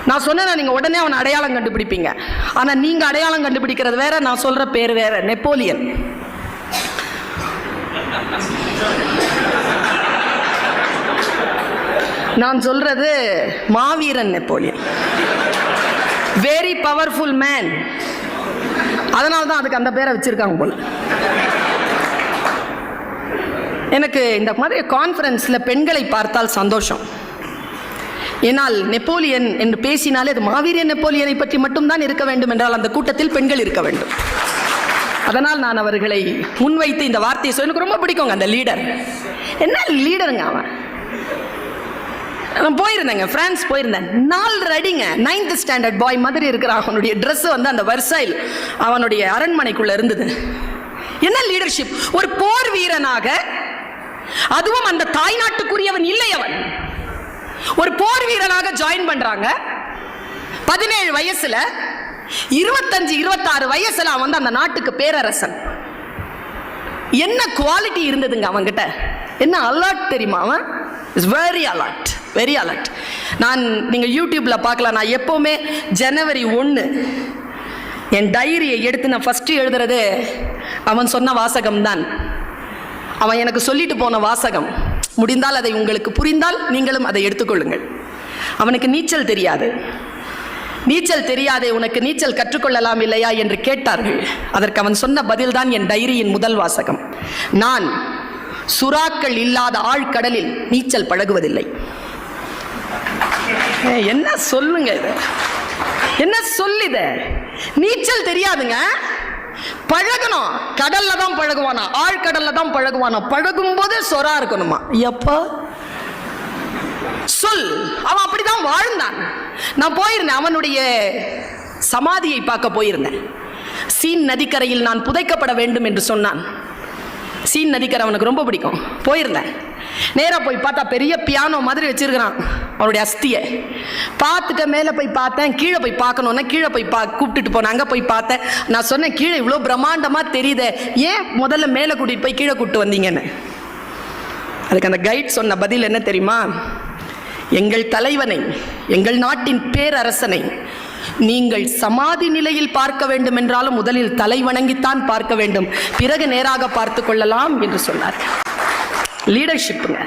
நான் சொன்னேன், நீங்க உடனே அவனை அடையாளம் கண்டுபிடிப்பீங்க. ஆனா நீங்க அடையாளம் கண்டுபிடிக்கிறது வேற, நான் சொல்ற பேர் வேற. நெப்போலியன். நான் சொல்றது மாவீரன் நெப்போலியன். Very powerful man. அதனால்தான் அதுக்கு அந்த பேரை வச்சிருக்காங்க போல. எனக்கு இந்த மாதிரி கான்ஃபரன்ஸ்ல பெண்களை பார்த்தால் சந்தோஷம். ஏனால் நெப்போலியன் என்று பேசினாலே அது மாவீரன் நெப்போலியனை பற்றி மட்டும்தான் இருக்க வேண்டும் என்றால் அந்த கூட்டத்தில் பெண்கள் இருக்க வேண்டும். அதனால் நான் அவர்களை முன்வைத்து இந்த வார்த்தையை சொல்ல எனக்கு ரொம்ப பிடிக்குங்க. அந்த லீடர் என்ன லீடருங்க அவன். நான் போயிருந்தேங்க, பிரான்ஸ் போயிருந்தேன். 4 அடிங்க, 9th ஸ்டாண்டர்ட் பாய் மாதிரி இருக்கிறான். அவனுடைய ட்ரெஸ் வந்து அந்த வர்சைல் அவனுடைய அரண்மனைக்குள்ள இருந்தது. என்ன லீடர்ஷிப்! ஒரு போர் வீரனாக, அதுவும் அந்த தாய்நாட்டுக்குரியவன் இல்லை அவன், ஒரு போர் வீரனாக ஜாயின் பண்றாங்க. 17 வயசுல, 25-26 வயசுல அவன் வந்து அந்த நாட்டுக்கு பேரரசன். என்ன குவாலிட்டி இருந்ததுங்க அவன்கிட்ட! என்ன அலர்ட் தெரியுமா அவன்! Is very alert, very alert. நீங்க யூடியூப்ல பார்க்கலாம். நான் எப்பவுமே ஜனவரி 1 என் டைரியை எடுத்து நான் ஃபர்ஸ்ட் எழுதுறது அவன் சொன்ன வாசகம் தான். அவன் எனக்கு சொல்லிட்டு போன வாசகம். முடிந்தால் அதை உங்களுக்கு புரிந்தால் நீங்களும் அதை எடுத்துக்கொள்ளுங்கள். அவனுக்கு நீச்சல் தெரியாது. நீச்சல் தெரியாதே, உனக்கு நீச்சல் கற்றுக்கொள்ளலாம் இல்லையா என்று கேட்டார்கள். அதற்கு அவன் சொன்ன பதில்தான் என் டைரியின் முதல் வாசகம். நான் சுறாக்கள் இல்லாத ஆழ்கடலில் நீச்சல் பழகுவதில்லை. என்ன சொல்லுங்க இது! என்ன சொல்லுது! நீச்சல் தெரியாதுங்க, பழகணும். கடல்ல தான் பழகுவானா, ஆழ்கடல்ல தான் பழகுவானா. பழகும் போது சொரா இருக்கணுமா? எப்ப சொல். அவன் அப்படிதான் வாழ்ந்தான். நான் போயிருந்தேன், அவனுடைய சமாதியை பார்க்க போயிருந்தேன். சீன் நதிக்கரையில் நான் புதைக்கப்பட வேண்டும் என்று சொன்னான். சீன் நதிக்கரை அவனுக்கு ரொம்ப பிடிக்கும். போயிருந்தேன். நேராக போய் பார்த்தா பெரிய பியானோ மாதிரி வச்சிருக்கிறான் அவனுடைய அஸ்தியை. பார்த்துட்டு மேலே போய் பார்த்தேன். கீழே போய் பார்க்கணுன்னா கீழே போய் கூப்பிட்டுட்டு போனேன். அங்கே போய் பார்த்தேன். நான் சொன்னேன், கீழே இவ்வளோ பிரம்மாண்டமாக தெரியுது, ஏன் முதல்ல மேலே கூட்டிகிட்டு போய் கீழே கூப்பிட்டு வந்தீங்கன்னு. அதுக்கு அந்த கைட் சொன்ன பதில் என்ன தெரியுமா? எங்கள் தலைவனை, எங்கள் நாட்டின் பேரரசனை நீங்கள் சமாதி நிலையில் பார்க்க வேண்டும் என்றாலும் முதலில் தலை வணங்கித்தான் பார்க்க வேண்டும், பிறகு நேராக பார்த்து கொள்ளலாம் என்று சொன்னார். லீடர்ஷிப்புங்க.